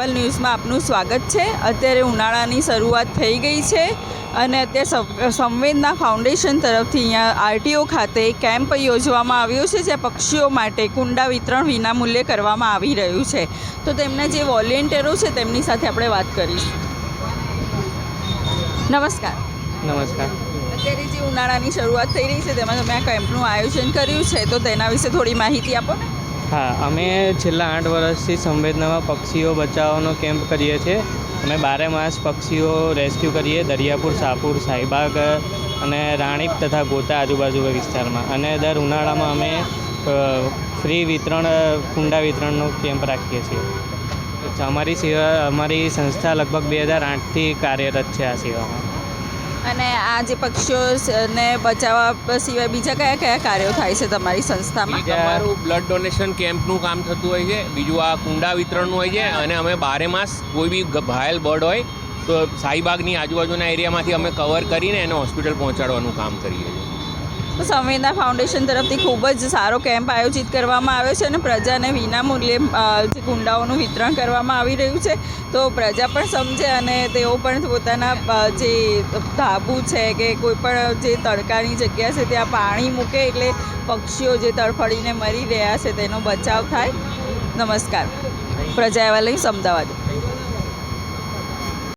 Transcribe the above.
અહેવાલ ન્યૂઝમાં આપનું સ્વાગત છે। અત્યારે ઉનાળાની શરૂઆત થઈ ગઈ છે અને અત્યારે સંવેદના ફાઉન્ડેશન તરફથી અહીંયા આરટીઓ ખાતે કેમ્પ યોજવામાં આવ્યો છે, જ્યાં પક્ષીઓ માટે કુંડા વિતરણ વિનામૂલ્યે કરવામાં આવી રહ્યું છે। તો તેમના જે વોલેન્ટિયરો છે તેમની સાથે આપણે વાત કરીશું। નમસ્કાર। નમસ્કાર। અત્યારે જે ઉનાળાની શરૂઆત થઈ રહી છે તેમાં તમે આ કેમ્પનું આયોજન કર્યું છે, તો તેના વિશે થોડી માહિતી આપો ને। હા, અમે છેલ્લા 8 વર્ષથી સંવેદનામાં પક્ષીઓ બચાવવાનો કેમ્પ કરીએ છીએ। અમે 12 માસ પક્ષીઓ રેસ્ક્યુ કરીએ દરિયાપુર, શાહપુર, શાહીબાગ અને રાણીપ તથા ગોતા આજુબાજુ વિસ્તારમાં। અને દર ઉનાળામાં અમે ફ્રી વિતરણ કુંડા વિતરણનો કેમ્પ રાખીએ છીએ। અમારી સંસ્થા લગભગ 2008થી કાર્યરત છે આ સેવામાં। અને આ જે પક્ષીઓને બચાવવા સિવાય બીજા કયા કયા કાર્યો થાય છે તમારી સંસ્થામાં? અમારું બ્લડ ડોનેશન કેમ્પનું કામ થતું હોય છે, બીજું આ કુંડા વિતરણનું હોય છે, અને અમે 12 માસ કોઈ બી ઘાયલ બર્ડ હોય તો શાહીબાગની આજુબાજુના એરિયામાંથી અમે કવર કરીને એને હોસ્પિટલ પહોંચાડવાનું કામ કરીએ છીએ। તો સંવેદના ફાઉન્ડેશન તરફથી ખૂબ જ સારો કેમ્પ આયોજિત કરવામાં આવ્યો છે અને પ્રજાને વિનામૂલ્યે જે કુંડાઓનું વિતરણ કરવામાં આવી રહ્યું છે, તો પ્રજા પણ સમજે અને તેઓ પણ પોતાના જે ધાબુ છે કે કોઈ પણ જે તડકાની જગ્યા છે ત્યાં પાણી મૂકે, એટલે પક્ષીઓ જે તડફડીને મરી રહ્યા છે તેનો બચાવ થાય। નમસ્કાર। પ્રજા અહેવાલ અમદાવાદ।